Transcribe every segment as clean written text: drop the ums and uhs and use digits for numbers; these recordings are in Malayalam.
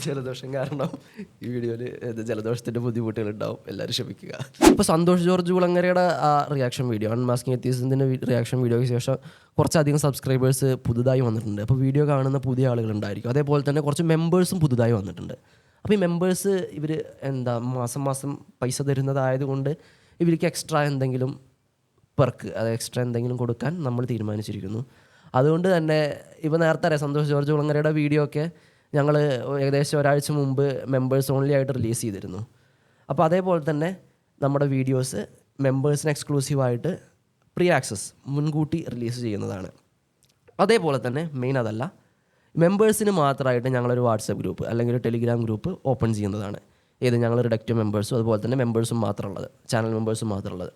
ജലദോഷം കാരണം ഈ വീഡിയോയിൽ ജലദോഷത്തിൻ്റെ ബുദ്ധിമുട്ടുകളുണ്ടാവും, എല്ലാവരും ക്ഷമിക്കുക. ഇപ്പോൾ സന്തോഷ് ജോർജ് കുളങ്ങരയുടെ ആ റിയാക്ഷൻ വീഡിയോ, അൺമാസ്കിംഗ് എത്തീസിൻ്റെ റിയാക്ഷൻ വീഡിയോയ്ക്ക് ശേഷം കുറച്ചധികം സബ്സ്ക്രൈബേഴ്സ് പുതുതായി വന്നിട്ടുണ്ട്. അപ്പോൾ വീഡിയോ കാണുന്ന പുതിയ ആളുകളുണ്ടായിരിക്കും. അതേപോലെ തന്നെ കുറച്ച് മെമ്പേഴ്സും പുതുതായി വന്നിട്ടുണ്ട്. അപ്പോൾ ഈ മെമ്പേഴ്സ് ഇവർ മാസം മാസം പൈസ തരുന്നതായതുകൊണ്ട് ഇവർക്ക് എക്സ്ട്രാ എന്തെങ്കിലും അത് എക്സ്ട്രാ എന്തെങ്കിലും കൊടുക്കാൻ നമ്മൾ തീരുമാനിച്ചിരിക്കുന്നു. അതുകൊണ്ട് തന്നെ ഇപ്പോൾ നേരത്തെ അറിയാം, സന്തോഷ് ജോർജ് കുളങ്ങരയുടെ വീഡിയോ ഒക്കെ ഞങ്ങൾ ഏകദേശം ഒരാഴ്ച മുമ്പ് മെമ്പേഴ്സ് ഓൺലി ആയിട്ട് റിലീസ് ചെയ്തിരുന്നു. അപ്പോൾ അതേപോലെ തന്നെ നമ്മുടെ വീഡിയോസ് മെമ്പേഴ്സിന് എക്സ്ക്ലൂസീവായിട്ട് പ്രീ ആക്സസ് മുൻകൂട്ടി റിലീസ് ചെയ്യുന്നതാണ്. അതേപോലെ തന്നെ മെയിൻ അതല്ല, മെമ്പേഴ്സിന് മാത്രമായിട്ട് ഞങ്ങളൊരു വാട്സപ്പ് ഗ്രൂപ്പ് അല്ലെങ്കിൽ ഒരു ടെലിഗ്രാം ഗ്രൂപ്പ് ഓപ്പൺ ചെയ്യുന്നതാണ്. ഞങ്ങൾ റിഡക്റ്റീവ് മെമ്പേഴ്സും അതുപോലെ തന്നെ മെമ്പേഴ്സും മാത്രമുള്ളത്, ചാനൽ മെമ്പേഴ്സും മാത്രമുള്ളത്.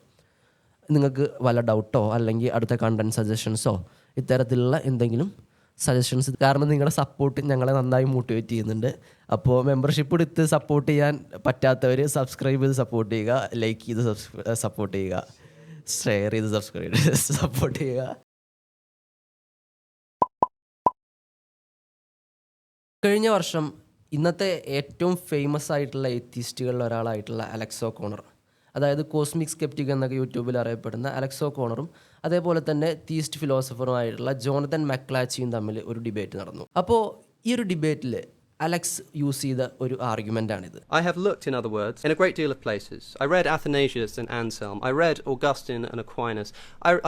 നിങ്ങൾക്ക് വല്ല ഡൗട്ടോ അല്ലെങ്കിൽ അടുത്ത കണ്ടൻറ് സജഷൻസോ ഇത്തരത്തിലുള്ള എന്തെങ്കിലും സജഷൻസ്, കാരണം നിങ്ങളുടെ സപ്പോർട്ട് ഞങ്ങളെ നന്നായി മോട്ടിവേറ്റ് ചെയ്യുന്നുണ്ട്. അപ്പോൾ മെമ്പർഷിപ്പ് എടുത്ത് സപ്പോർട്ട് ചെയ്യാൻ പറ്റാത്തവർ സബ്സ്ക്രൈബ് ചെയ്ത് സപ്പോർട്ട് ചെയ്യുക, ലൈക്ക് ചെയ്ത് സപ്പോർട്ട് ചെയ്യുക, ഷെയർ ചെയ്ത് സപ്പോർട്ട് ചെയ്യുക. കഴിഞ്ഞ വർഷം ഇന്നത്തെ ഏറ്റവും ഫേമസ് ആയിട്ടുള്ള എത്തിസ്റ്റുകളിൽ ഒരാളായിട്ടുള്ള അലക്സ് ഓ'കോണർ, അതായത് കോസ്മിക് സ്കെപ്റ്റിക് എന്നൊക്കെ യൂട്യൂബിൽ അറിയപ്പെടുന്ന അലക്സ് ഓ'കോണറും അതേപോലെ തന്നെ തീസ്റ്റ് ഫിലോസഫറുമായിട്ടുള്ള ജോണതൻ മക്ലാച്ചിയും തമ്മിൽ ഒരു ഡിബേറ്റ് നടന്നു. അപ്പോൾ ഈ ഒരു ഡിബേറ്റിൽ അലക്സ് യൂസ് ചെയ്ത ഒരു ആർഗ്യുമെൻ്റാണിത്. I have looked, in other words, in a great deal of places. I read Athanasius and Anselm. I read Augustine and Aquinas.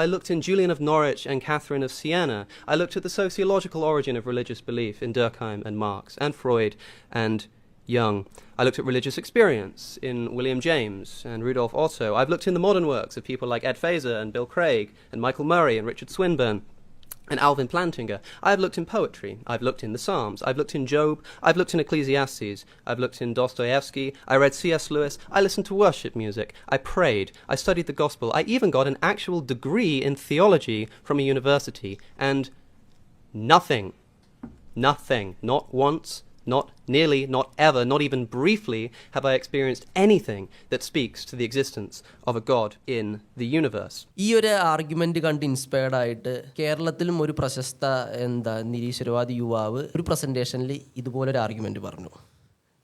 I looked in Julian of Norwich and Catherine of Siena. I looked at the sociological origin of religious belief in Durkheim and Marx and Freud and Jung. I looked at religious experience in William James and Rudolf Otto. I've looked in the modern works of people like Ed Feser and Bill Craig and Michael Murray and Richard Swinburne and Alvin Plantinga. I've looked in poetry. I've looked in the Psalms. I've looked in Job. I've looked in Ecclesiastes. I've looked in Dostoevsky. I read C.S. Lewis. I listened to worship music. I prayed. I studied the gospel. I even got an actual degree in theology from a university. And nothing, not once, not nearly, not ever, not even briefly have I experienced anything that speaks to the existence of a God in the universe. ഈ ഒരു ആർഗ്യുമെന്റ് കണ്ട് ഇൻസ്പയർഡ് ആയിട്ട് കേരളത്തിലും ഒരു പ്രശസ്ത നിരീശ്വരവാദി യുവാവ് ഒരു പ്രസന്റേഷനിൽ ഇതുപോലൊരു ആർഗ്യുമെന്റ് പറഞ്ഞു.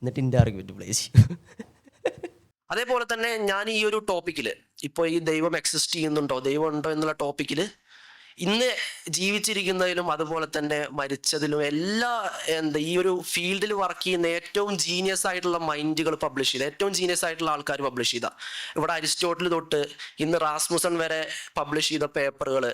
എന്നിട്ട് എൻ്റെ ആർഗ്യുമെന്റ് പ്ലേ ചെയ്യും. അതേപോലെ തന്നെ ഞാൻ ഈ ഒരു ടോപ്പിക്കിൽ ഇപ്പോൾ ഈ ദൈവം എക്സിസ്റ്റ് ചെയ്യുന്നുണ്ടോ, ദൈവം ഉണ്ടോ എന്നുള്ള ടോപ്പിക്കിൽ ഇന്ന് ജീവിച്ചിരിക്കുന്നതിലും അതുപോലെ തന്നെ മരിച്ചതിലും എല്ലാ ഈ ഒരു ഫീൽഡിൽ വർക്ക് ചെയ്യുന്ന ഏറ്റവും ജീനിയസ് ആയിട്ടുള്ള മൈൻഡുകൾ പബ്ലിഷ് ചെയ്ത, ഏറ്റവും ജീനിയസ് ആയിട്ടുള്ള ആൾക്കാർ പബ്ലിഷ് ചെയ്ത, ഇവിടെ അരിസ്റ്റോട്ടിൽ തൊട്ട് ഇന്ന് റാസ്മുസൺ വരെ പബ്ലിഷ് ചെയ്ത പേപ്പറുകൾ,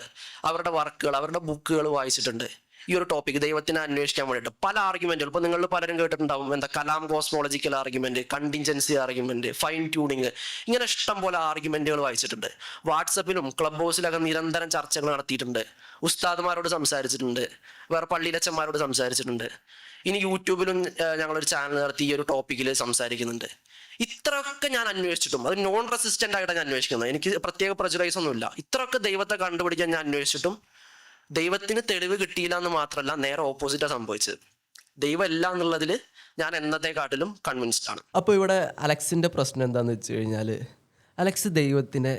അവരുടെ വർക്കുകൾ, അവരുടെ ബുക്കുകൾ വായിച്ചിട്ടുണ്ട്. ഈ ഒരു ടോപ്പിക് ദൈവത്തിനെ അന്വേഷിക്കാൻ വേണ്ടിയിട്ട് പല ആർഗ്യുമെന്റുകൾ ഇപ്പോൾ നിങ്ങൾ പലരും കേട്ടിട്ടുണ്ടാവും. Kalam cosmological argument, contingency argument, fine tuning, ഇങ്ങനെ ഇഷ്ടം പോലെ ആർഗ്യുമെന്റുകൾ വായിച്ചിട്ടുണ്ട്. വാട്സപ്പിലും ക്ലബ് ഹൗസിലൊക്കെ നിരന്തരം ചർച്ചകൾ നടത്തിയിട്ടുണ്ട്. ഉസ്താദ്മാരോട് സംസാരിച്ചിട്ടുണ്ട്, വേറെ പള്ളിയിലച്ചന്മാരോട് സംസാരിച്ചിട്ടുണ്ട്. ഇനി യൂട്യൂബിലും ഞങ്ങളൊരു ചാനൽ നടത്തി ഈ ഒരു ടോപ്പിക്കിൽ സംസാരിക്കുന്നുണ്ട്. ഇത്രയൊക്കെ ഞാൻ അന്വേഷിച്ചിട്ടും അത് നോൺ റെസിസ്റ്റന്റ് ആയിട്ടാണ് ഞാൻ അന്വേഷിക്കുന്നത്. എനിക്ക് പ്രത്യേക പ്രജുഡൈസ് ഒന്നുമില്ല. ഇത്രയൊക്കെ ദൈവത്തെ കണ്ടുപിടിക്കാൻ ഞാൻ അന്വേഷിച്ചിട്ടും ദൈവത്തിന് തെളിവ് കിട്ടിയില്ല എന്ന് മാത്രമല്ല, നേരെ ഓപ്പോസിറ്റാണ് സംഭവിച്ചത്. ദൈവം ഇല്ല എന്നുള്ളതിൽ ഞാൻ എന്നത്തെക്കാട്ടിലും കൺവിൻസ്ഡ് ആണ്. അപ്പോൾ ഇവിടെ അലക്സിൻ്റെ പ്രശ്നം എന്താണെന്ന് വെച്ച് കഴിഞ്ഞാൽ, അലക്സ് ദൈവത്തിനെ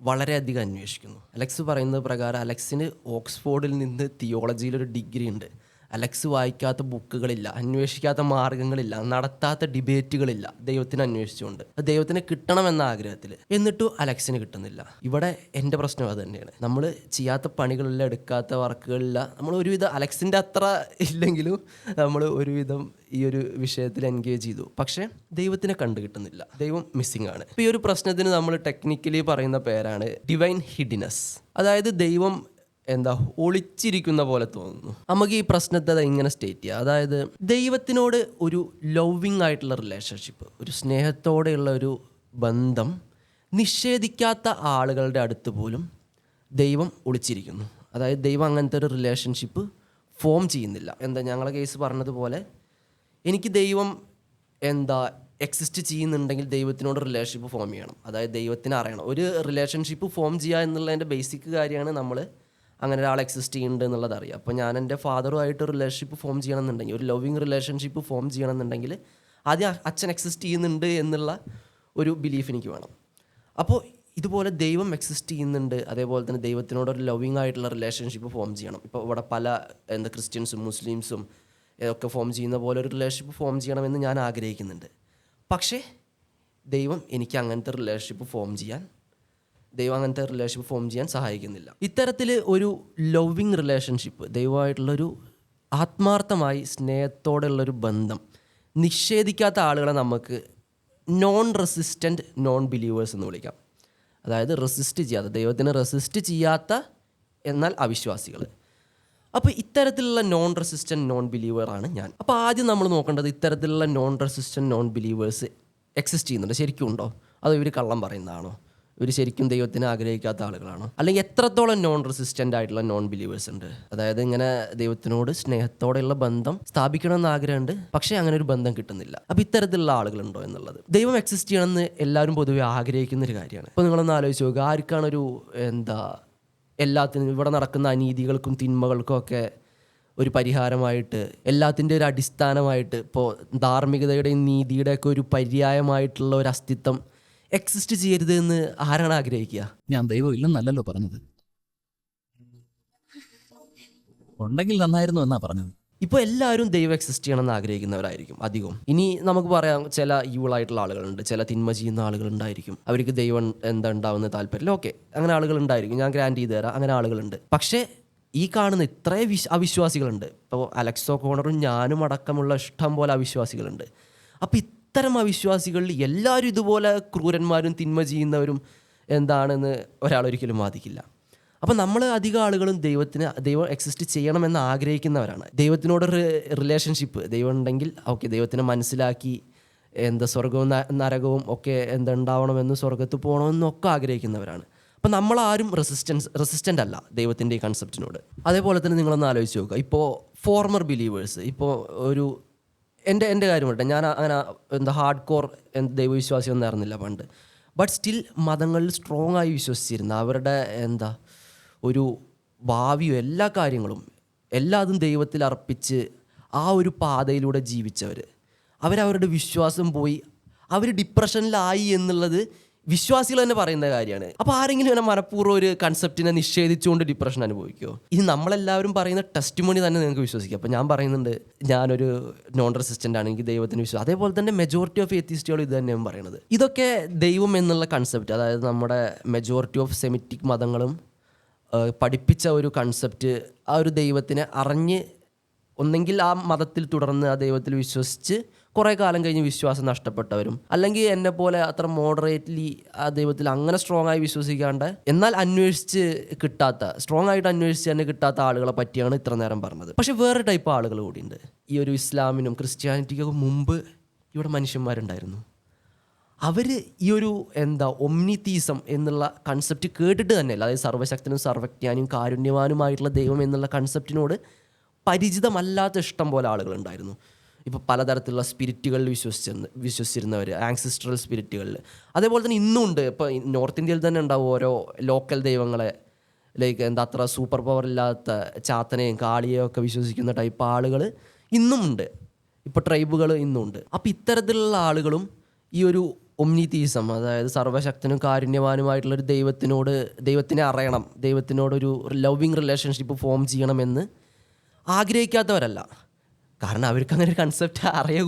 വളരെയധികം അന്വേഷിക്കുന്നു. അലക്സ് പറയുന്നത് പ്രകാരം അലക്സിന് ഓക്സ്ഫോർഡിൽ നിന്ന് തിയോളജിയിലൊരു ഡിഗ്രി ഉണ്ട്. അലക്സ് വായിക്കാത്ത ബുക്കുകളില്ല, അന്വേഷിക്കാത്ത മാർഗങ്ങളില്ല, നടത്താത്ത ഡിബേറ്റുകളില്ല ദൈവത്തിനെ അന്വേഷിച്ചുകൊണ്ട്. ദൈവത്തിന് കിട്ടണമെന്ന ആഗ്രഹത്തിൽ, എന്നിട്ടും അലക്സിന് കിട്ടുന്നില്ല. ഇവിടെ എൻ്റെ പ്രശ്നം അത് തന്നെയാണ്. നമ്മൾ ചെയ്യാത്ത പണികളില്ല, എടുക്കാത്ത വർക്കുകളില്ല. നമ്മൾ ഒരുവിധം അലക്സിൻ്റെ അത്ര ഇല്ലെങ്കിലും നമ്മൾ ഒരുവിധം ഈ ഒരു വിഷയത്തിൽ എൻഗേജ് ചെയ്തു. പക്ഷേ ദൈവത്തിനെ കണ്ടു കിട്ടുന്നില്ല, ദൈവം മിസ്സിംഗ് ആണ്. ഇപ്പോൾ ഈ ഒരു പ്രശ്നത്തിന് നമ്മൾ ടെക്നിക്കലി പറയുന്ന പേരാണ് ഡിവൈൻ ഹിഡിനെസ്. അതായത് ദൈവം ഒളിച്ചിരിക്കുന്ന പോലെ തോന്നുന്നു. നമുക്ക് ഈ പ്രശ്നത്തെ ഇങ്ങനെ സ്റ്റേറ്റ് ചെയ്യാം. അതായത് ദൈവത്തിനോട് ഒരു ലവിങ് ആയിട്ടുള്ള റിലേഷൻഷിപ്പ്, ഒരു സ്നേഹത്തോടെയുള്ള ഒരു ബന്ധം നിഷേധിക്കാത്ത ആളുകളുടെ അടുത്ത് പോലും ദൈവം ഒളിച്ചിരിക്കുന്നു. അതായത് ദൈവം അങ്ങനത്തെ ഒരു റിലേഷൻഷിപ്പ് ഫോം ചെയ്യുന്നില്ല. ഞങ്ങളെ കേസ് പറഞ്ഞതുപോലെ, എനിക്ക് ദൈവം എക്സിസ്റ്റ് ചെയ്യുന്നുണ്ടെങ്കിൽ ദൈവത്തിനോട് റിലേഷൻഷിപ്പ് ഫോം ചെയ്യണം. അതായത് ദൈവത്തിനെ അറിയണം. ഒരു റിലേഷൻഷിപ്പ് ഫോം ചെയ്യുക എന്നുള്ളതിൻ്റെ ബേസിക് കാര്യമാണ് നമ്മൾ അങ്ങനെ ഒരാൾ എക്സിസ്റ്റ് ചെയ്യുന്നുണ്ട് എന്നുള്ളത് അറിയാം. അപ്പോൾ ഞാൻ എൻ്റെ ഫാദറുമായിട്ട് റിലേഷൻഷിപ്പ് ഫോം ചെയ്യണമെന്നുണ്ടെങ്കിൽ, ഒരു ലവിങ് റിലേഷൻഷിപ്പ് ഫോം ചെയ്യണമെന്നുണ്ടെങ്കിൽ ആദ്യം അച്ഛൻ എക്സിസ്റ്റ് ചെയ്യുന്നുണ്ട് എന്നുള്ള ഒരു ബിലീഫ് എനിക്ക് വേണം. അപ്പോൾ ഇതുപോലെ ദൈവം എക്സിസ്റ്റ് ചെയ്യുന്നുണ്ട്, അതേപോലെ തന്നെ ദൈവത്തിനോടൊരു ലവിങ് ആയിട്ടുള്ള റിലേഷൻഷിപ്പ് ഫോം ചെയ്യണം. ഇപ്പോൾ ഇവിടെ പല ക്രിസ്ത്യൻസും മുസ്ലിംസും ഒക്കെ ഫോം ചെയ്യുന്ന പോലെ ഒരു റിലേഷൻഷിപ്പ് ഫോം ചെയ്യണമെന്ന് ഞാൻ ആഗ്രഹിക്കുന്നുണ്ട്. പക്ഷേ ദൈവം എനിക്ക് അങ്ങനത്തെ റിലേഷൻഷിപ്പ് ഫോം ചെയ്യാൻ സഹായിക്കുന്നില്ല. ഇത്തരത്തിൽ ഒരു ലവിങ് റിലേഷൻഷിപ്പ്, ദൈവമായിട്ടുള്ളൊരു ആത്മാർത്ഥമായി സ്നേഹത്തോടെയുള്ളൊരു ബന്ധം നിഷേധിക്കാത്ത ആളുകളെ നമുക്ക് നോൺ റെസിസ്റ്റൻറ്റ് നോൺ ബിലീവേഴ്സ് എന്ന് വിളിക്കാം. അതായത് ദൈവത്തിനെ റെസിസ്റ്റ് ചെയ്യാത്ത എന്നാൽ അവിശ്വാസികൾ. അപ്പോൾ ഇത്തരത്തിലുള്ള നോൺ റെസിസ്റ്റൻറ്റ് നോൺ ബിലീവറാണ് ഞാൻ. അപ്പോൾ ആദ്യം നമ്മൾ നോക്കേണ്ടത് ഇത്തരത്തിലുള്ള non resistant non believers exist ചെയ്യുന്നുണ്ട്, ശരിക്കും ഉണ്ടോ? അതോ ഇവർ കള്ളം പറയുന്നതാണോ? ഇവർ ശരിക്കും ദൈവത്തിനെ ആഗ്രഹിക്കാത്ത ആളുകളാണോ? അല്ലെങ്കിൽ എത്രത്തോളം നോൺ റെസിസ്റ്റൻ്റ് ആയിട്ടുള്ള നോൺ ബിലീവേഴ്സ് ഉണ്ട്? അതായത് ഇങ്ങനെ ദൈവത്തിനോട് സ്നേഹത്തോടെയുള്ള ബന്ധം സ്ഥാപിക്കണമെന്ന് ആഗ്രഹമുണ്ട്, പക്ഷേ അങ്ങനെ ഒരു ബന്ധം കിട്ടുന്നില്ല. അപ്പോൾ ഇത്തരത്തിലുള്ള ആളുകളുണ്ടോ എന്നുള്ളത്. ദൈവം എക്സിസ്റ്റ് ചെയ്യണമെന്ന് എല്ലാവരും പൊതുവെ ആഗ്രഹിക്കുന്നൊരു കാര്യമാണ്. അപ്പോൾ നിങ്ങളൊന്ന് ആലോചിച്ച് നോക്കുക, ആർക്കാണൊരു എല്ലാത്തിനും ഇവിടെ നടക്കുന്ന അനീതികൾക്കും തിന്മകൾക്കും ഒക്കെ ഒരു പരിഹാരമായിട്ട്, എല്ലാത്തിൻ്റെ ഒരു അടിസ്ഥാനമായിട്ട്, ഇപ്പോൾ ധാർമ്മികതയുടെയും നീതിയുടെയൊക്കെ ഒരു പര്യായമായിട്ടുള്ള ഒരു അസ്തിത്വം എക്സിസ്റ്റ് ചെയ്യരുത് എന്ന് ആരാണ് ആഗ്രഹിക്കുക? ഞാൻ ദൈവം ഇല്ലെന്നല്ലല്ലോ പറഞ്ഞത്, ഉണ്ടെങ്കിൽ നന്നായിരുന്നു എന്നാ പറഞ്ഞത്. ഇപ്പോൾ എല്ലാവരും ദൈവം എക്സിസ്റ്റ് ചെയ്യണമെന്ന് ആഗ്രഹിക്കുന്നവരായിരിക്കും അധികം. ഇനി നമുക്ക് പറയാം, ചില ഈവിളായിട്ടുള്ള ആളുകളുണ്ട്, ചില തിന്മ ചെയ്യുന്ന ആളുകളുണ്ടായിരിക്കും, അവർക്ക് ദൈവം ഉണ്ടാവുന്ന താല്പര്യമില്ല. ഓക്കെ, അങ്ങനെ ആളുകളുണ്ടായിരിക്കും, ഞാൻ ഗ്രാൻഡ് ചെയ്ത് തരാം, അങ്ങനെ ആളുകളുണ്ട്. പക്ഷേ ഈ കാണുന്ന ഇത്രയും അവിശ്വാസികളുണ്ട്. ഇപ്പോൾ അലക്സോ കോണറും ഞാനും അടക്കമുള്ള ഇഷ്ടം പോലെ അവിശ്വാസികളുണ്ട്. അപ്പോൾ ഇത്തരം അവിശ്വാസികളിൽ എല്ലാവരും ഇതുപോലെ ക്രൂരന്മാരും തിന്മ ചെയ്യുന്നവരും എന്താണെന്ന് ഒരാളൊരിക്കലും വാദിക്കില്ല. അപ്പം നമ്മൾ അധികം ആളുകളും ദൈവം എക്സിസ്റ്റ് ചെയ്യണമെന്ന് ആഗ്രഹിക്കുന്നവരാണ്. ദൈവത്തിനോടൊരു റിലേഷൻഷിപ്പ്, ദൈവം ഉണ്ടെങ്കിൽ ഓക്കെ, ദൈവത്തിനെ മനസ്സിലാക്കി സ്വർഗവും നരകവും ഒക്കെ ഉണ്ടാവണമെന്നും സ്വർഗത്ത് പോകണമെന്നൊക്കെ ആഗ്രഹിക്കുന്നവരാണ്. അപ്പം നമ്മളാരും റെസിസ്റ്റൻ്റ് അല്ല ദൈവത്തിൻ്റെ ഈ കൺസെപ്റ്റിനോട്. അതേപോലെ തന്നെ നിങ്ങളൊന്ന് ആലോചിച്ച് നോക്കുക, ഇപ്പോൾ ഫോർമർ ബിലീവേഴ്സ്, ഇപ്പോൾ ഒരു എൻ്റെ കാര്യം പറയട്ടെ, ഞാൻ അങ്ങനെ ഹാർഡ് കോർ ദൈവവിശ്വാസിയൊന്നും ആയിരുന്നില്ല പണ്ട്. ബട്ട് സ്റ്റിൽ മതങ്ങളിൽ സ്ട്രോങ് ആയി വിശ്വസിച്ചിരുന്ന, അവരുടെ ഒരു ഭാവിയും എല്ലാ കാര്യങ്ങളും എല്ലാതും ദൈവത്തിൽ അർപ്പിച്ച് ആ ഒരു പാതയിലൂടെ ജീവിച്ചവർ, അവരവരുടെ വിശ്വാസം പോയി അവർ ഡിപ്രഷനിലായി എന്നുള്ളത് വിശ്വാസികൾ തന്നെ പറയുന്ന കാര്യമാണ്. അപ്പോൾ ആരെങ്കിലും ഇങ്ങനെ മനഃപൂർവ്വം ഒരു കൺസെപ്റ്റിനെ നിഷേധിച്ചുകൊണ്ട് ഡിപ്രഷൻ അനുഭവിക്കുമോ? ഇനി നമ്മളെല്ലാവരും പറയുന്ന ടെസ്റ്റിമോണി തന്നെ നിങ്ങൾക്ക് വിശ്വസിക്കാം. അപ്പോൾ ഞാൻ പറയുന്നുണ്ട്, ഞാനൊരു നോൺ റെസിസ്റ്റൻ്റ് ആണ്, എനിക്ക് ദൈവത്തിന് വിശ്വാസം. അതേപോലെ തന്നെ മെജോറിറ്റി ഓഫ് എത്തിസ്റ്റുകളും ഇത് തന്നെയാണ് പറയുന്നത്. ഇതൊക്കെ ദൈവം എന്നുള്ള കൺസെപ്റ്റ്, അതായത് നമ്മുടെ മെജോറിറ്റി ഓഫ് സെമിറ്റിക് മതങ്ങളും പഠിപ്പിച്ച ഒരു കൺസെപ്റ്റ്, ആ ഒരു ദൈവത്തിനെ അറിഞ്ഞ് ഒന്നെങ്കിൽ ആ മതത്തിൽ തുടർന്ന് ആ ദൈവത്തിൽ വിശ്വസിച്ച് കുറേ കാലം കഴിഞ്ഞ് വിശ്വാസം നഷ്ടപ്പെട്ടവരും, അല്ലെങ്കിൽ എന്നെ പോലെ അത്ര മോഡറേറ്റ്ലി ആ ദൈവത്തിൽ അങ്ങനെ സ്ട്രോങ് ആയി വിശ്വസിക്കാണ്ട് എന്നാൽ സ്ട്രോങ് ആയിട്ട് അന്വേഷിച്ച് തന്നെ കിട്ടാത്ത ആളുകളെ പറ്റിയാണ് ഇത്ര നേരം പറഞ്ഞത്. പക്ഷേ വേറെ ടൈപ്പ് ആളുകൾ കൂടിയുണ്ട്. ഈ ഒരു ഇസ്ലാമിനും ക്രിസ്ത്യാനിറ്റിക്കൊക്കെ മുമ്പ് ഇവിടെ മനുഷ്യന്മാരുണ്ടായിരുന്നു. അവർ ഈ ഒരു ഒമ്നിതീസം എന്നുള്ള കൺസെപ്റ്റ് കേട്ടിട്ട് തന്നെയല്ല, അതായത് സർവ്വശക്തനും സർവജ്ഞാനും കാരുണ്യവാനുമായിട്ടുള്ള ദൈവം എന്നുള്ള കൺസെപ്റ്റിനോട് പരിചിതമല്ലാത്ത ഇഷ്ടം പോലെ ആളുകളുണ്ടായിരുന്നു. ഇപ്പോൾ പലതരത്തിലുള്ള സ്പിരിറ്റുകളിൽ വിശ്വസിച്ചിരുന്നവർ, ആൻസിസ്ട്രൽ സ്പിരിറ്റുകളിൽ. അതേപോലെ തന്നെ ഇന്നും ഉണ്ട്. ഇപ്പോൾ നോർത്ത് ഇന്ത്യയിൽ തന്നെ ഉണ്ടാവും ഓരോ ലോക്കൽ ദൈവങ്ങളെ, ലൈക്ക് അത്ര സൂപ്പർ പവർ ഇല്ലാത്ത ചാത്തനെയും കാളിയെയും ഒക്കെ വിശ്വസിക്കുന്ന ടൈപ്പ് ആളുകൾ ഇന്നും ഉണ്ട്. ഇപ്പോൾ ട്രൈബുകൾ ഇന്നും ഉണ്ട്. അപ്പോൾ ഇത്തരത്തിലുള്ള ആളുകളും ഈ ഒരു ഒമ്നിതീസം, അതായത് സർവ്വശക്തനും കാരുണ്യവാനുമായിട്ടുള്ളൊരു ദൈവത്തിനെ അറിയണം, ദൈവത്തിനോടൊരു ലവിങ് റിലേഷൻഷിപ്പ് ഫോം ചെയ്യണമെന്ന് ആഗ്രഹിക്കാത്തവരല്ല. കാരണം അവർക്ക് അങ്ങനെ ഒരു കൺസെപ്റ്റ് അറിയ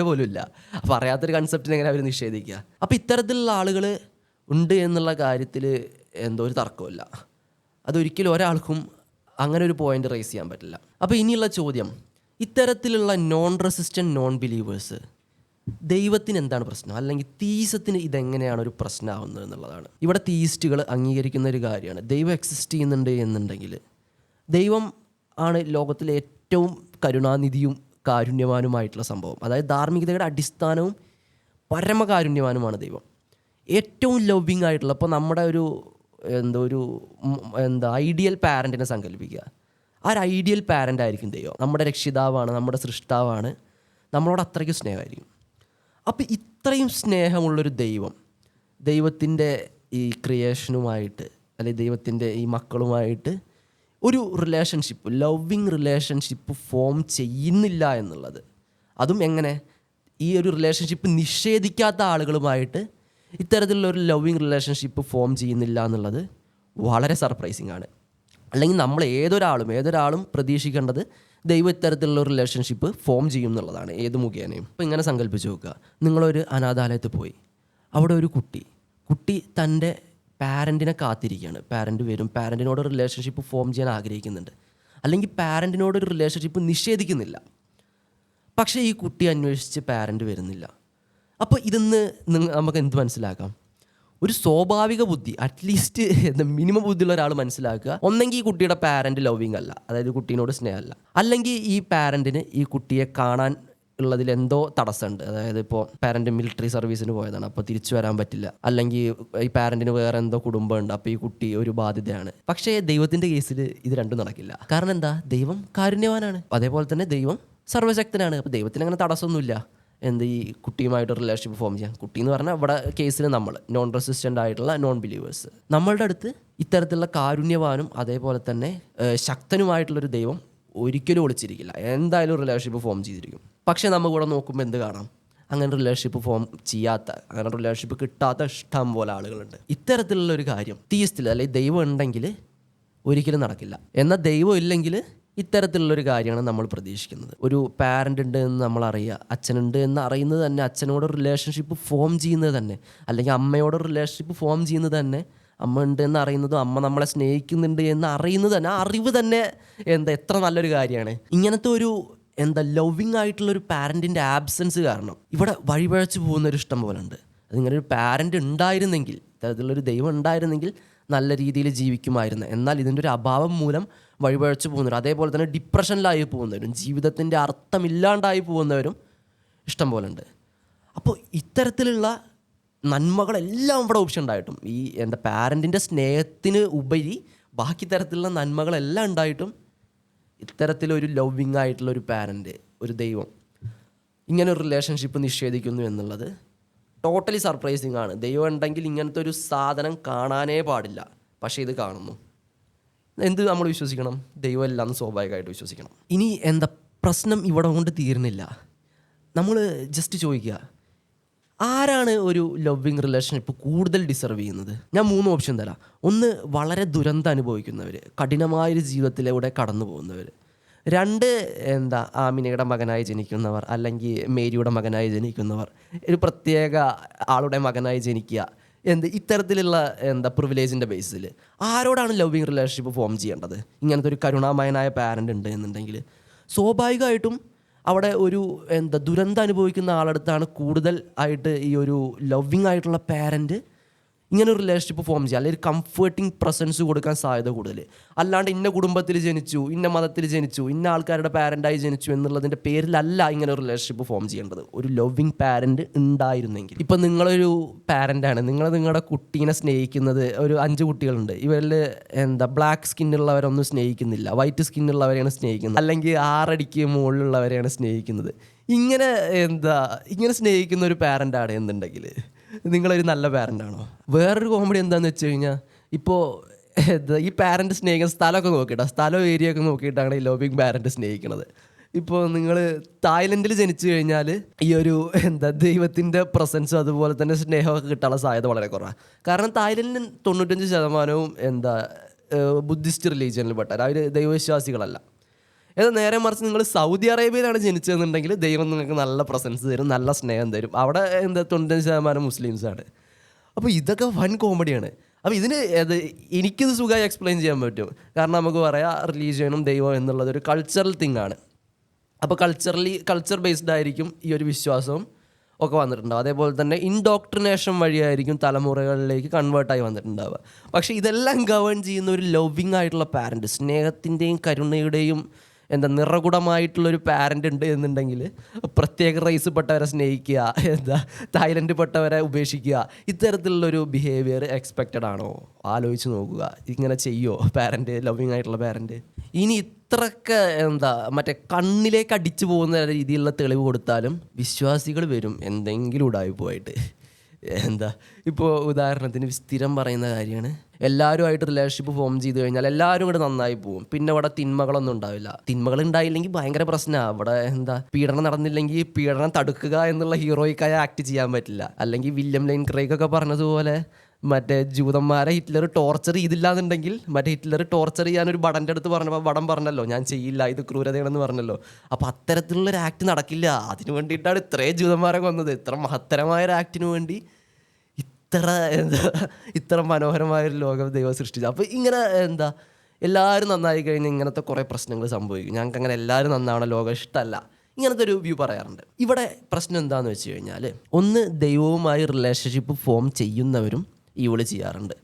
പോലും ഇല്ല. അപ്പോൾ അറിയാത്തൊരു കൺസെപ്റ്റിനെ എങ്ങനെ അവർ നിഷേധിക്കുക? അപ്പോൾ ഇത്തരത്തിലുള്ള ആളുകൾ ഉണ്ട് എന്നുള്ള കാര്യത്തിൽ ഒരു തർക്കമില്ല. അതൊരിക്കലും ഒരാൾക്കും അങ്ങനെ ഒരു പോയിന്റ് റേസ് ചെയ്യാൻ പറ്റില്ല. അപ്പോൾ ഇനിയുള്ള ചോദ്യം, ഇത്തരത്തിലുള്ള നോൺ റെസിസ്റ്റൻറ്റ് നോൺ ബിലീവേഴ്സ് ദൈവത്തിന് എന്താണ് പ്രശ്നം, അല്ലെങ്കിൽ തീസത്തിന് ഇതെങ്ങനെയാണ് ഒരു പ്രശ്നമാവുന്നത് എന്നുള്ളതാണ്. ഇവിടെ തീയിസ്റ്റുകൾ അംഗീകരിക്കുന്ന ഒരു കാര്യമാണ്, ദൈവം എക്സിസ്റ്റ് ചെയ്യുന്നുണ്ട് എന്നുണ്ടെങ്കിൽ ദൈവം ആണ് ലോകത്തിലെ ഏറ്റവും കരുണാനിധിയും കാരുണ്യവാനുമായിട്ടുള്ള സംഭവം. അതായത് ധാർമ്മികതയുടെ അടിസ്ഥാനവും പരമകാരുണ്യവാനുമാണ് ദൈവം. ഏറ്റവും ലവിങ് ആയിട്ടുള്ള, ഇപ്പോൾ നമ്മുടെ ഒരു ഐഡിയൽ പാരൻറ്റിനെ സങ്കല്പിക്കുക. ആ ഒരു ഐഡിയൽ പാരൻ്റ് ആയിരിക്കും ദൈവം. നമ്മുടെ രക്ഷിതാവാണ്, നമ്മുടെ സൃഷ്ടാവാണ്, നമ്മളോട് അത്രയ്ക്കും സ്നേഹമായിരിക്കും. അപ്പോൾ ഇത്രയും സ്നേഹമുള്ളൊരു ദൈവത്തിൻ്റെ ഈ ക്രിയേഷനുമായിട്ട്, അല്ലെങ്കിൽ ദൈവത്തിൻ്റെ ഈ മക്കളുമായിട്ട് ഒരു റിലേഷൻഷിപ്പ്, ലവിങ് റിലേഷൻഷിപ്പ് ഫോം ചെയ്യുന്നില്ല എന്നുള്ളത്, അതും എങ്ങനെ, ഈ ഒരു റിലേഷൻഷിപ്പ് നിഷേധിക്കാത്ത ആളുകളുമായിട്ട് ഇത്തരത്തിലുള്ള ഒരു ലവിങ് റിലേഷൻഷിപ്പ് ഫോം ചെയ്യുന്നില്ല എന്നുള്ളത് വളരെ സർപ്രൈസിങ് ആണ്. അല്ലെങ്കിൽ നമ്മൾ ഏതൊരാളും പ്രതീക്ഷിക്കേണ്ടത് ദൈവം ഇത്തരത്തിലുള്ള റിലേഷൻഷിപ്പ് ഫോം ചെയ്യും എന്നുള്ളതാണ് ഏത് മുഖേനയും. അപ്പോൾ ഇങ്ങനെ സങ്കല്പിച്ച് നോക്കുക, നിങ്ങളൊരു അനാഥാലയത്തിൽ പോയി, അവിടെ ഒരു കുട്ടി തൻ്റെ പാരൻറ്റിനെ കാത്തിരിക്കുകയാണ്. പാരൻറ്റ് വരും, പാരൻറ്റിനോട് റിലേഷൻഷിപ്പ് ഫോം ചെയ്യാൻ ആഗ്രഹിക്കുന്നുണ്ട്, അല്ലെങ്കിൽ പാരൻറ്റിനോടൊരു റിലേഷൻഷിപ്പ് നിഷേധിക്കുന്നില്ല. പക്ഷേ ഈ കുട്ടി അന്വേഷിച്ച് പാരൻറ്റ് വരുന്നില്ല. അപ്പോൾ ഇതിന്ന് നമുക്ക് എന്ത് മനസ്സിലാക്കാം? ഒരു സ്വാഭാവിക ബുദ്ധി, അറ്റ്ലീസ്റ്റ് മിനിമം ബുദ്ധിയുള്ള ഒരാൾ മനസ്സിലാക്കുക, ഒന്നെങ്കിൽ ഈ കുട്ടിയുടെ പാരൻറ്റ് ലവിങ് അല്ല, അതായത് കുട്ടീനോട് സ്നേഹമല്ല, അല്ലെങ്കിൽ ഈ പാരൻറ്റിന് ഈ കുട്ടിയെ കാണാൻ ഉള്ളതിൽ എന്തോ തടസ്സമുണ്ട്. അതായത് ഇപ്പോൾ പാരൻറ്റ് മിലിറ്ററി സർവീസിന് പോയതാണ്, അപ്പോൾ തിരിച്ചു വരാൻ പറ്റില്ല, അല്ലെങ്കിൽ ഈ പാരൻറ്റിന് വേറെ എന്തോ കുടുംബമുണ്ട്, അപ്പോൾ ഈ കുട്ടി ഒരു ബാധ്യതയാണ്. പക്ഷേ ദൈവത്തിൻ്റെ കേസിൽ ഇത് രണ്ടും നടക്കില്ല. കാരണം എന്താ? ദൈവം കാരുണ്യവാനാണ്, അതേപോലെ തന്നെ ദൈവം സർവ്വശക്തനാണ്. അപ്പോൾ ദൈവത്തിന് അങ്ങനെ തടസ്സമൊന്നുമില്ല ഈ കുട്ടിയുമായിട്ട് റിലേഷൻഷിപ്പ് ഫോം ചെയ്യാൻ. കുട്ടി എന്ന് പറഞ്ഞാൽ ഇവിടെ കേസിൽ നമ്മൾ നോൺ റെസിസ്റ്റൻ്റ് ആയിട്ടുള്ള നോൺ ബിലീവേഴ്സ്, നമ്മളുടെ അടുത്ത് ഇത്തരത്തിലുള്ള കാരുണ്യവാനും അതേപോലെ തന്നെ ശക്തനുമായിട്ടുള്ളൊരു ദൈവം ഒരിക്കലും ഒളിച്ചിരിക്കില്ല, എന്തായാലും റിലേഷൻഷിപ്പ് ഫോം ചെയ്തിരിക്കും. പക്ഷേ നമുക്കിവിടെ നോക്കുമ്പോൾ എന്ത് കാണാം? അങ്ങനെ റിലേഷൻഷിപ്പ് ഫോം ചെയ്യാത്ത, അങ്ങനെ റിലേഷൻഷിപ്പ് കിട്ടാത്ത ഇഷ്ടം പോലെ ആളുകളുണ്ട്. ഇത്തരത്തിലുള്ള ഒരു കാര്യം തീയിസ്റ്റിൽ, അല്ലെങ്കിൽ ദൈവം ഉണ്ടെങ്കിൽ ഒരിക്കലും നടക്കില്ല. എന്നാൽ ദൈവം ഇല്ലെങ്കിൽ ഇത്തരത്തിലുള്ളൊരു കാര്യമാണ് നമ്മൾ പ്രതീക്ഷിക്കുന്നത്. ഒരു പാരൻ്റ് ഉണ്ട് എന്ന് നമ്മൾ അറിയുക, അച്ഛനുണ്ട് എന്ന് അറിയുന്നത് തന്നെ, അച്ഛനോട് റിലേഷൻഷിപ്പ് ഫോം ചെയ്യുന്നത് തന്നെ, അല്ലെങ്കിൽ അമ്മയോട് റിലേഷൻഷിപ്പ് ഫോം ചെയ്യുന്നത് തന്നെ, അമ്മ ഉണ്ട് എന്ന് അറിയുന്നതും അമ്മ നമ്മളെ സ്നേഹിക്കുന്നുണ്ട് എന്ന് അറിയുന്നത് തന്നെ, ആ അറിവ് തന്നെ എത്ര നല്ലൊരു കാര്യമാണ്. ഇങ്ങനത്തെ ഒരു ലവിങ് ആയിട്ടുള്ളൊരു പാരൻറ്റിൻ്റെ ആബ്സെൻസ് കാരണം ഇവിടെ വഴിപഴച്ചു പോകുന്നൊരു ഇഷ്ടം പോലെ ഉണ്ട്. അതിങ്ങനെ ഒരു പാരൻ്റ് ഉണ്ടായിരുന്നെങ്കിൽ, ഇത്തരത്തിലുള്ളൊരു ദൈവം ഉണ്ടായിരുന്നെങ്കിൽ നല്ല രീതിയിൽ ജീവിക്കുമായിരുന്നു. എന്നാൽ ഇതിൻ്റെ ഒരു അഭാവം മൂലം വഴിപഴച്ചു പോകുന്നവരും, അതേപോലെ തന്നെ ഡിപ്രഷനിലായി പോകുന്നവരും, ജീവിതത്തിൻ്റെ അർത്ഥമില്ലാണ്ടായി പോകുന്നവരും ഇഷ്ടം പോലെ ഉണ്ട്. അപ്പോൾ ഇത്തരത്തിലുള്ള നന്മകളെല്ലാം ഇവിടെ ഓപ്ഷൻ ഉണ്ടായിട്ടും, ഈ പാരൻറ്റിൻ്റെ സ്നേഹത്തിന് ഉപരി ബാക്കി തരത്തിലുള്ള നന്മകളെല്ലാം ഉണ്ടായിട്ടും ഇത്തരത്തിലൊരു ലവിങ് ആയിട്ടുള്ള ഒരു പാരൻ്റ്, ഒരു ദൈവം ഇങ്ങനെ ഒരു റിലേഷൻഷിപ്പ് നിഷേധിക്കുന്നു എന്നുള്ളത് ടോട്ടലി സർപ്രൈസിങ് ആണ്. ദൈവം ഉണ്ടെങ്കിൽ ഇങ്ങനത്തെ ഒരു സാധനം കാണാനേ പാടില്ല, പക്ഷേ ഇത് കാണുന്നു. എന്ത് നമ്മൾ വിശ്വസിക്കണം? ദൈവം എല്ലാം സ്വാഭാവികമായിട്ട് വിശ്വസിക്കണം. ഇനി പ്രശ്നം ഇവിടെ കൊണ്ട് തീരുന്നില്ല. നമ്മൾ ജസ്റ്റ് ചോദിക്കുക, ആരാണ് ഒരു ലവിങ് റിലേഷൻഷിപ്പ് കൂടുതൽ ഡിസർവ് ചെയ്യുന്നത്? ഞാൻ 3 ഓപ്ഷൻ തരാം. ഒന്ന്, വളരെ ദുരന്തം അനുഭവിക്കുന്നവർ, കഠിനമായൊരു ജീവിതത്തിലൂടെ കടന്നു പോകുന്നവർ. 2, ആമിനയുടെ മകനായി ജനിക്കുന്നവർ, അല്ലെങ്കിൽ മേരിയുടെ മകനായി ജനിക്കുന്നവർ, ഒരു പ്രത്യേക ആളുടെ മകനായി ജനിക്കുക, ഇത്തരത്തിലുള്ള പ്രിവിലേജിൻ്റെ ബേസിൽ ആരോടാണ് ലവിങ് റിലേഷൻഷിപ്പ് ഫോം ചെയ്യേണ്ടത്? ഇങ്ങനത്തെ ഒരു കരുണാമയനായ പാരൻ്റ് ഉണ്ട് എന്നുണ്ടെങ്കിൽ സ്വാഭാവികമായിട്ടും അവിടെ ഒരു ദുരന്തം അനുഭവിക്കുന്ന ആളടുത്താണ് കൂടുതൽ ആയിട്ട് ഈ ഒരു ലവിങ് ആയിട്ടുള്ള പാരൻറ്റ് ഇങ്ങനെ ഒരു റിലേഷൻഷിപ്പ് ഫോം ചെയ്യുക, അല്ലെങ്കിൽ ഒരു കംഫേർട്ടിങ് പ്രസൻസ് കൊടുക്കാൻ സാധ്യത കൂടുതൽ. അല്ലാണ്ട് ഇന്ന കുടുംബത്തിൽ ജനിച്ചു, ഇന്ന മതത്തിൽ ജനിച്ചു, ഇന്ന ആൾക്കാരുടെ പാരൻ്റായി ജനിച്ചു എന്നുള്ളതിൻ്റെ പേരിലല്ല ഇങ്ങനെ ഒരു റിലേഷൻഷിപ്പ് ഫോം ചെയ്യേണ്ടത്. ഒരു ലവിങ് പാരൻറ്റ് ഉണ്ടായിരുന്നെങ്കിൽ, ഇപ്പം നിങ്ങളൊരു പാരൻ്റാണ്, നിങ്ങളുടെ കുട്ടീനെ സ്നേഹിക്കുന്നത്, ഒരു 5 കുട്ടികളുണ്ട്, ഇവരിൽ ബ്ലാക്ക് സ്കിന്നുള്ളവരൊന്നും സ്നേഹിക്കുന്നില്ല, വൈറ്റ് സ്കിന്നുള്ളവരെയാണ് സ്നേഹിക്കുന്നത്, അല്ലെങ്കിൽ 6 അടിക്ക് മുകളിലുള്ളവരെയാണ് സ്നേഹിക്കുന്നത്. ഇങ്ങനെ സ്നേഹിക്കുന്ന ഒരു പാരൻ്റാണ് എന്നുണ്ടെങ്കിൽ നിങ്ങളൊരു നല്ല പാരൻ്റാണോ? വേറൊരു കോമഡി എന്താണെന്ന് വെച്ച് കഴിഞ്ഞാൽ, ഇപ്പോൾ ഈ പാരൻറ്റ് സ്നേഹിക്കുന്ന സ്ഥലമൊക്കെ നോക്കിയിട്ടാണ്, സ്ഥലവും ഏരിയ ഒക്കെ നോക്കിയിട്ടാണ് ഈ ലവിങ് പാരൻറ്റ് സ്നേഹിക്കുന്നത്. ഇപ്പോൾ നിങ്ങൾ തായ്ലൻഡിൽ ജനിച്ചു കഴിഞ്ഞാൽ ഈ ഒരു ദൈവത്തിൻ്റെ പ്രസൻസും അതുപോലെ തന്നെ സ്നേഹമൊക്കെ കിട്ടാനുള്ള സാധ്യത വളരെ കുറവാണ്. കാരണം തായ്ലൻഡിൽ 95% ബുദ്ധിസ്റ്റ് റിലീജിയനിൽ പെട്ടാൽ അവർ ദൈവവിശ്വാസികളല്ല. എന്നാൽ നേരെ മറിച്ച് നിങ്ങൾ സൗദി അറേബ്യയിലാണ് ജനിച്ചതെന്നുണ്ടെങ്കിൽ ദൈവം നിങ്ങൾക്ക് നല്ല പ്രസൻസ് തരും, നല്ല സ്നേഹം തരും. അവിടെ 95% മുസ്ലിംസാണ്. അപ്പോൾ ഇതൊക്കെ വൻ കോമഡിയാണ്. അപ്പോൾ എനിക്കിത് സുഖമായി എക്സ്പ്ലെയിൻ ചെയ്യാൻ പറ്റും. കാരണം നമുക്ക് പറയാം, റിലീജിയനും ദൈവം എന്നുള്ളത് ഒരു കൾച്ചറൽ തിങ് ആണ്. അപ്പോൾ കൾച്ചർ ബേസ്ഡ് ആയിരിക്കും ഈ ഒരു വിശ്വാസവും ഒക്കെ വന്നിട്ടുണ്ടാവും. അതേപോലെ തന്നെ ഇൻഡോക്ട്രിനേഷൻ വഴിയായിരിക്കും തലമുറകളിലേക്ക് കൺവേർട്ടായി വന്നിട്ടുണ്ടാവുക. പക്ഷേ ഇതെല്ലാം ഗവേൺ ചെയ്യുന്ന ഒരു ലവിങ് ആയിട്ടുള്ള പാരൻറ്റ്, സ്നേഹത്തിൻ്റെയും കരുണയുടെയും നിറകുടമായിട്ടുള്ളൊരു പാരൻ്റ് ഉണ്ട് എന്നുണ്ടെങ്കിൽ പ്രത്യേക റേസ് പെട്ടവരെ സ്നേഹിക്കുക, തായ്ലൻഡ് പെട്ടവരെ ഉപേക്ഷിക്കുക, ഇത്തരത്തിലുള്ളൊരു ബിഹേവിയർ എക്സ്പെക്റ്റഡ് ആണോ? ആലോചിച്ച് നോക്കുക. ഇങ്ങനെ ചെയ്യുമോ പാരൻ്റ്, ലവിങ് ആയിട്ടുള്ള പാരൻ്റ്? ഇനി ഇത്രയൊക്കെ മറ്റേ കണ്ണിലേക്ക് അടിച്ചു പോകുന്ന രീതിയിലുള്ള തെളിവ് കൊടുത്താലും വിശ്വാസികൾ വരും എന്തെങ്കിലും ഉടായിപ്പോയിട്ട്. ഇപ്പോൾ ഉദാഹരണത്തിന് സ്ഥിരം പറയുന്ന കാര്യമാണ്, എല്ലാവരുമായിട്ട് റിലേഷൻഷിപ്പ് ഫോം ചെയ്ത് കഴിഞ്ഞാൽ എല്ലാവരും കൂടെ നന്നായി പോകും, പിന്നെ അവിടെ തിന്മകളൊന്നും ഉണ്ടാവില്ല. തിന്മകൾ ഉണ്ടായില്ലെങ്കിൽ ഭയങ്കര പ്രശ്നമാണ്. അവിടെ പീഡനം നടന്നില്ലെങ്കിൽ പീഡനം തടുക്കുക എന്നുള്ള ഹീറോയിക്കായ ആക്ട് ചെയ്യാൻ പറ്റില്ല. അല്ലെങ്കിൽ വില്യം ലൈൻ ക്രൈഗ് ഒക്കെ പറഞ്ഞതുപോലെ മറ്റേ ജൂതന്മാരെ ഹിറ്റ്ലർ ടോർച്ചർ ചെയ്തില്ലാന്നുണ്ടെങ്കിൽ മറ്റേ ഹിറ്റ്ലർ ടോർച്ചർ ചെയ്യാനൊരു ബടൻ്റെ അടുത്ത് പറഞ്ഞപ്പോൾ ബടൻ പറഞ്ഞല്ലോ ഞാൻ ചെയ്യില്ല, ഇത് ക്രൂരതയാണെന്ന് പറഞ്ഞല്ലോ. അപ്പോൾ അത്തരത്തിലുള്ളൊരു ആക്ട് നടക്കില്ല. അതിനു വേണ്ടിയിട്ടാണ് ഇത്രയും ജൂതന്മാരെ കൊന്നത്. ഇത്ര മഹത്തരമായൊരു ആക്ടിന് വേണ്ടി ഇത്ര മനോഹരമായൊരു ലോകം ദൈവം സൃഷ്ടിച്ചു. അപ്പോൾ ഇങ്ങനെ എല്ലാവരും നന്നായി കഴിഞ്ഞാൽ ഇങ്ങനത്തെ കുറേ പ്രശ്നങ്ങൾ സംഭവിക്കും. ഞങ്ങൾക്ക് അങ്ങനെ എല്ലാവരും നന്നാവണം, ലോകം ഇഷ്ടമല്ല, ഇങ്ങനത്തെ ഒരു വ്യൂ പറയാറുണ്ട്. ഇവിടെ പ്രശ്നം എന്താണെന്ന് വെച്ച് കഴിഞ്ഞാൽ, ഒന്ന് ദൈവവുമായി റിലേഷൻഷിപ്പ് ഫോം ചെയ്യുന്നവരും ഈവിള് ചെയ്യാറുണ്ട്.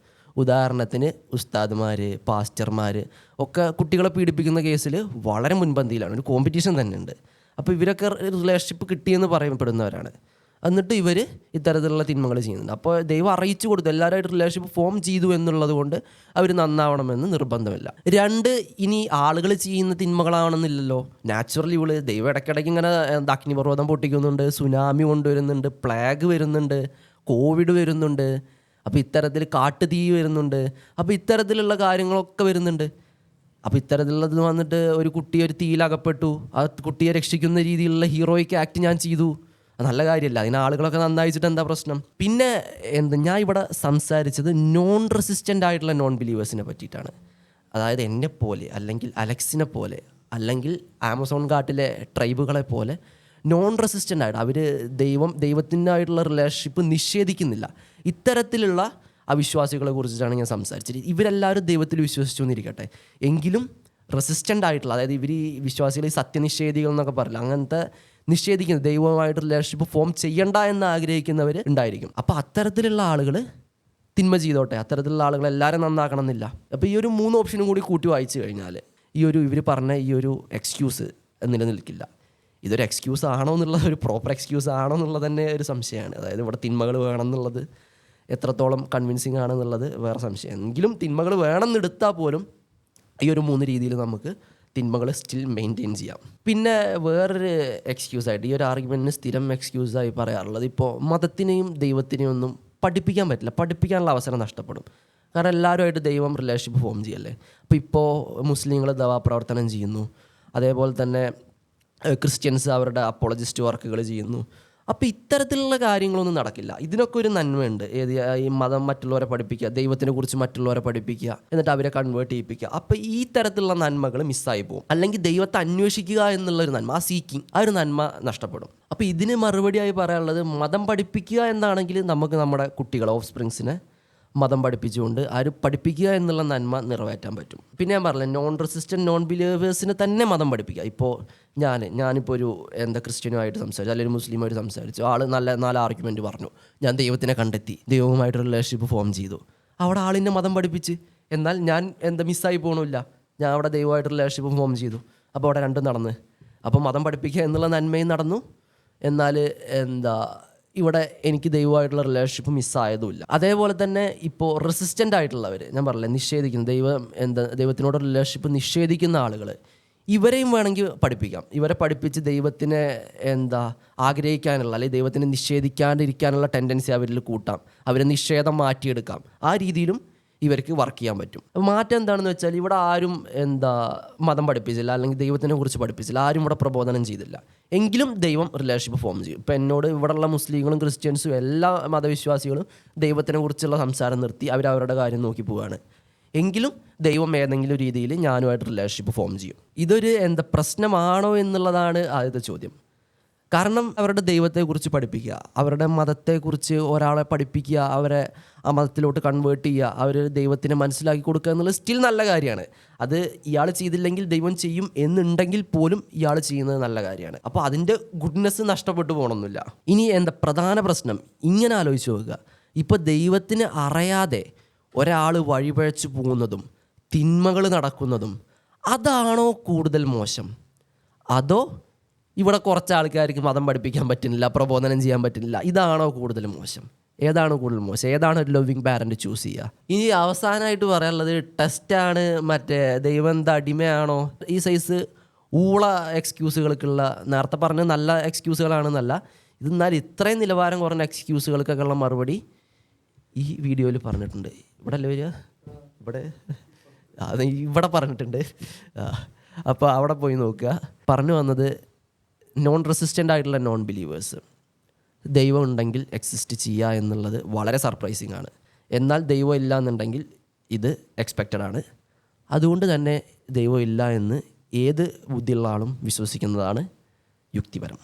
ഉദാഹരണത്തിന് ഉസ്താദുമാർ, പാസ്റ്റർമാർ ഒക്കെ കുട്ടികളെ പീഡിപ്പിക്കുന്ന കേസിൽ വളരെ മുൻപന്തിയിലാണ്. ഒരു കോമ്പറ്റീഷൻ തന്നെ ഉണ്ട്. അപ്പോൾ ഇവരൊക്കെ റിലേഷൻഷിപ്പ് കിട്ടിയെന്ന് പറയപ്പെടുന്നവരാണ്. എന്നിട്ട് ഇവർ ഇത്തരത്തിലുള്ള തിന്മകൾ ചെയ്യുന്നുണ്ട്. അപ്പോൾ ദൈവം അറിയിച്ചു കൊടുത്തു, എല്ലാവരുമായിട്ട് റിലേഷൻഷിപ്പ് ഫോം ചെയ്തു എന്നുള്ളത് കൊണ്ട് അവർ നന്നാവണമെന്ന് നിർബന്ധമില്ല. രണ്ട്, ഇനി ആളുകൾ ചെയ്യുന്ന തിന്മകളാണെന്നില്ലല്ലോ. നാച്ചുറലി ദൈവം ഇടയ്ക്കിടയ്ക്ക് ഇങ്ങനെ അഗ്നിപർവ്വതം പൊട്ടിക്കുന്നുണ്ട്, സുനാമി കൊണ്ടുവരുന്നുണ്ട്, പ്ലേഗ് വരുന്നുണ്ട്, കോവിഡ് വരുന്നുണ്ട്, അപ്പോൾ ഇത്തരത്തിൽ കാട്ടുതീ വരുന്നുണ്ട്, അപ്പോൾ ഇത്തരത്തിലുള്ള കാര്യങ്ങളൊക്കെ വരുന്നുണ്ട്. അപ്പോൾ ഇത്തരത്തിലുള്ളത് വന്നിട്ട് ഒരു തീയിലകപ്പെട്ടു, ആ കുട്ടിയെ രക്ഷിക്കുന്ന രീതിയിലുള്ള ഹീറോയിക്ക് ആക്ട് ഞാൻ ചെയ്തു, നല്ല കാര്യമല്ല. അതിന് ആളുകളൊക്കെ നന്നായിച്ചിട്ട് എന്താ പ്രശ്നം? പിന്നെ ഞാൻ ഇവിടെ സംസാരിച്ചത് നോൺ റെസിസ്റ്റൻ്റ് ആയിട്ടുള്ള നോൺ ബിലീവേഴ്സിനെ പറ്റിയിട്ടാണ്. അതായത് എന്നെപ്പോലെ, അല്ലെങ്കിൽ അലക്സിനെ പോലെ, അല്ലെങ്കിൽ ആമസോൺ കാട്ടിലെ ട്രൈബുകളെ പോലെ നോൺ റെസിസ്റ്റൻ്റ് ആയിട്ട് അവർ ദൈവത്തിനായിട്ടുള്ള റിലേഷൻഷിപ്പ് നിഷേധിക്കുന്നില്ല. ഇത്തരത്തിലുള്ള അവിശ്വാസികളെ കുറിച്ചിട്ടാണ് ഞാൻ സംസാരിച്ചത്. ഇവരെല്ലാവരും ദൈവത്തിൽ വിശ്വസിച്ചു എന്നിരിക്കട്ടെ, എങ്കിലും റെസിസ്റ്റൻ്റ് ആയിട്ടുള്ള, അതായത് ഇവർ ഈ വിശ്വാസികൾ ഈ സത്യനിഷേധികൾ എന്നൊക്കെ പറയില്ല, അങ്ങനത്തെ നിഷേധിക്കുന്നത്, ദൈവമായിട്ട് റിലേഷൻഷിപ്പ് ഫോം ചെയ്യണ്ട എന്ന് ആഗ്രഹിക്കുന്നവർ ഉണ്ടായിരിക്കും. അപ്പോൾ അത്തരത്തിലുള്ള ആളുകൾ തിന്മ ചെയ്തോട്ടെ, അത്തരത്തിലുള്ള ആളുകൾ എല്ലാവരും നന്നാക്കണം എന്നില്ല. അപ്പോൾ ഈ ഒരു 3 ഓപ്ഷനും കൂടി കൂട്ടി വായിച്ചു കഴിഞ്ഞാൽ ഇവർ പറഞ്ഞ ഈ ഒരു എക്സ്ക്യൂസ് നിലനിൽക്കില്ല. ഇതൊരു എക്സ്ക്യൂസ് ആണോ എന്നുള്ളത്, ഒരു പ്രോപ്പർ എക്സ്ക്യൂസ് ആണോ എന്നുള്ളത് തന്നെ ഒരു സംശയമാണ്. അതായത് ഇവിടെ തിന്മകൾ വേണം എന്നുള്ളത് എത്രത്തോളം കൺവിൻസിങ് ആണെന്നുള്ളത് വേറെ സംശയം. എങ്കിലും തിന്മകൾ വേണമെന്നെടുത്താൽ പോലും ഈ ഒരു 3 രീതിയിൽ നമുക്ക് തിന്മകൾ സ്റ്റിൽ മെയിൻറ്റെയിൻ ചെയ്യാം. പിന്നെ വേറൊരു എക്സ്ക്യൂസായിട്ട് ഈ ഒരു ആർഗ്യുമെൻറ്റിന് സ്ഥിരം എക്സ്ക്യൂസായി പറയാറുള്ളത്, ഇപ്പോൾ മതത്തിനെയും ദൈവത്തിനെയും ഒന്നും പഠിപ്പിക്കാൻ പറ്റില്ല, പഠിപ്പിക്കാനുള്ള അവസരം നഷ്ടപ്പെടും. കാരണം എല്ലാവരുമായിട്ട് ദൈവം റിലേഷൻഷിപ്പ് ഫോം ചെയ്യല്ലേ. ഇപ്പോൾ മുസ്ലിങ്ങൾ ദവാപ്രവർത്തനം ചെയ്യുന്നു, അതേപോലെ തന്നെ ക്രിസ്ത്യൻസ് അവരുടെ അപ്പോളജിസ്റ്റ് വർക്കുകൾ ചെയ്യുന്നു. അപ്പോൾ ഇത്തരത്തിലുള്ള കാര്യങ്ങളൊന്നും നടക്കില്ല. ഇതിനൊക്കെ ഒരു നന്മയുണ്ട്. ഈ മതം മറ്റുള്ളവരെ പഠിപ്പിക്കുക, ദൈവത്തിനെ കുറിച്ച് മറ്റുള്ളവരെ പഠിപ്പിക്കുക, എന്നിട്ട് അവരെ കൺവേർട്ട് ചെയ്യിപ്പിക്കുക. അപ്പോൾ ഈ തരത്തിലുള്ള നന്മകൾ മിസ്സായി പോകും. അല്ലെങ്കിൽ ദൈവത്തെ അന്വേഷിക്കുക എന്നുള്ളൊരു നന്മ, ആ സീക്കിങ്, ആ ഒരു നന്മ നഷ്ടപ്പെടും. അപ്പോൾ ഇതിന് മറുപടിയായി പറയാനുള്ളത്, മതം പഠിപ്പിക്കുക എന്നാണെങ്കിൽ നമുക്ക് നമ്മുടെ കുട്ടികളെ, ഓഫ് സ്പ്രിങ്സിനെ മതം പഠിപ്പിച്ചുകൊണ്ട് പഠിപ്പിക്കുക എന്നുള്ള നന്മ നിറവേറ്റാൻ പറ്റും. പിന്നെ ഞാൻ പറഞ്ഞില്ല, നോൺ റെസിസ്റ്റൻറ്റ് നോൺ ബിലീവേഴ്സിനെ തന്നെ മതം പഠിപ്പിക്കുക. ഇപ്പോൾ ഞാനിപ്പോൾ ഒരു ക്രിസ്ത്യനുമായിട്ട് സംസാരിച്ചു, അല്ലെങ്കിൽ ഒരു മുസ്ലിമായിട്ട് സംസാരിച്ചു, ആൾ നല്ല ആർഗ്യുമെൻറ്റ് പറഞ്ഞു, ഞാൻ ദൈവത്തിനെ കണ്ടെത്തി, ദൈവവുമായിട്ട് റിലേഷൻഷിപ്പ് ഫോം ചെയ്തു. അവിടെ ആളിനെ മതം പഠിപ്പിച്ച്, എന്നാൽ ഞാൻ മിസ്സായി പോകണമില്ല, ഞാൻ അവിടെ ദൈവമായിട്ട് റിലേഷൻഷിപ്പ് ഫോം ചെയ്തു. അപ്പോൾ അവിടെ രണ്ടും നടന്ന്, അപ്പോൾ മതം പഠിപ്പിക്കുക എന്നുള്ള നന്മയും നടന്നു, എന്നാൽ ഇവിടെ എനിക്ക് ദൈവമായിട്ടുള്ള റിലേഷൻഷിപ്പ് മിസ്സായതുമില്ല. അതേപോലെ തന്നെ ഇപ്പോൾ റെസിസ്റ്റൻ്റ് ആയിട്ടുള്ളവർ, ഞാൻ പറഞ്ഞില്ലേ, നിഷേധിക്കുന്ന ദൈവത്തിനോട് റിലേഷൻഷിപ്പ് നിഷേധിക്കുന്ന ആളുകൾ, ഇവരെയും വേണമെങ്കിൽ പഠിപ്പിക്കാം. ഇവരെ പഠിപ്പിച്ച് ദൈവത്തിനെ ആഗ്രഹിക്കാനുള്ള, അല്ലെങ്കിൽ ദൈവത്തിനെ നിഷേധിക്കാണ്ടിരിക്കാനുള്ള ടെൻഡൻസി അവരിൽ കൂട്ടാം, അവരെ നിഷേധം മാറ്റിയെടുക്കാം. ആ രീതിയിലും ഇവർക്ക് വർക്ക് ചെയ്യാൻ പറ്റും. മാറ്റം എന്താണെന്ന് വെച്ചാൽ, ഇവിടെ ആരും മതം പഠിപ്പിച്ചില്ല, അല്ലെങ്കിൽ ദൈവത്തിനെ കുറിച്ച് പഠിപ്പിച്ചില്ല, ആരും ഇവിടെ പ്രബോധനം ചെയ്തില്ല, എങ്കിലും ദൈവം റിലേഷൻഷിപ്പ് ഫോം ചെയ്യും. ഇപ്പം എന്നോട് ഇവിടെയുള്ള മുസ്ലിങ്ങളും ക്രിസ്ത്യൻസും എല്ലാ മതവിശ്വാസികളും ദൈവത്തിനെ കുറിച്ചുള്ള സംസാരം നിർത്തി അവരവരുടെ കാര്യം നോക്കി പോവുകയാണ്. എങ്കിലും ദൈവം ഏതെങ്കിലും രീതിയിൽ ഞാനുമായിട്ട് റിലേഷൻഷിപ്പ് ഫോം ചെയ്യും. ഇതൊരു പ്രശ്നമാണോ എന്നുള്ളതാണ് ആദ്യത്തെ ചോദ്യം. കാരണം അവരുടെ ദൈവത്തെക്കുറിച്ച് പഠിപ്പിക്കുക, അവരുടെ മതത്തെക്കുറിച്ച് ഒരാളെ പഠിപ്പിക്കുക, അവരെ ആ മതത്തിലോട്ട് കൺവേർട്ട് ചെയ്യുക, അവർ ദൈവത്തിനെ മനസ്സിലാക്കി കൊടുക്കുക എന്നുള്ളത് സ്റ്റിൽ നല്ല കാര്യമാണ്. അത് ഇയാൾ ചെയ്തില്ലെങ്കിൽ ദൈവം ചെയ്യും എന്നുണ്ടെങ്കിൽ പോലും ഇയാൾ ചെയ്യുന്നത് നല്ല കാര്യമാണ്. അപ്പോൾ അതിൻ്റെ ഗുഡ്നെസ് നഷ്ടപ്പെട്ടു പോകണമെന്നില്ല. ഇനി പ്രധാന പ്രശ്നം ഇങ്ങനെ ആലോചിച്ച് നോക്കുക, ഇപ്പോൾ ദൈവത്തിന് അറിയാതെ ഒരാൾ വഴിപഴച്ചു പോകുന്നതും തിന്മകൾ നടക്കുന്നതും അതാണോ കൂടുതൽ മോശം, അതോ ഇവിടെ കുറച്ച് ആൾക്കാർക്ക് മതം പഠിപ്പിക്കാൻ പറ്റുന്നില്ല, പ്രബോധനം ചെയ്യാൻ പറ്റുന്നില്ല, ഇതാണോ കൂടുതൽ മോശം? ഏതാണ് കൂടുതൽ മോശം? ഏതാണ് ഒരു ലവിങ് പാരൻറ്റ് ചൂസ് ചെയ്യുക? ഇനി അവസാനമായിട്ട് പറയാനുള്ളത് ടെസ്റ്റാണ്, ദൈവം അടിമയാണോ, ഈ സൈസ് ഊള എക്സ്ക്യൂസുകൾക്കുള്ള, നേരത്തെ പറഞ്ഞ നല്ല എക്സ്ക്യൂസുകളാണെന്നല്ല, ഇതെന്നാൽ ഇത്രയും നിലവാരം കുറഞ്ഞ എക്സ്ക്യൂസുകൾക്കൊക്കെ ഉള്ള മറുപടി ഈ വീഡിയോയിൽ പറഞ്ഞിട്ടുണ്ട്. ഇവിടെ അല്ലേ വരിക? ഇവിടെ പറഞ്ഞിട്ടുണ്ട്. അപ്പോൾ അവിടെ പോയി നോക്കുക. പറഞ്ഞു വന്നത്, നോൺ റെസിസ്റ്റൻ്റ് ആയിട്ടുള്ള നോൺ ബിലീവേഴ്സ് ദൈവം ഉണ്ടെങ്കിൽ എക്സിസ്റ്റ് ചെയ്യുക എന്നുള്ളത് വളരെ സർപ്രൈസിങ് ആണ്. എന്നാൽ ദൈവം ഇല്ല എന്നുണ്ടെങ്കിൽ ഇത് എക്സ്പെക്റ്റഡ് ആണ്. അതുകൊണ്ട് തന്നെ ദൈവം ഇല്ല എന്ന് ഏത് ബുദ്ധിയുള്ള ആളും വിശ്വസിക്കുന്നതാണ് യുക്തിപരം.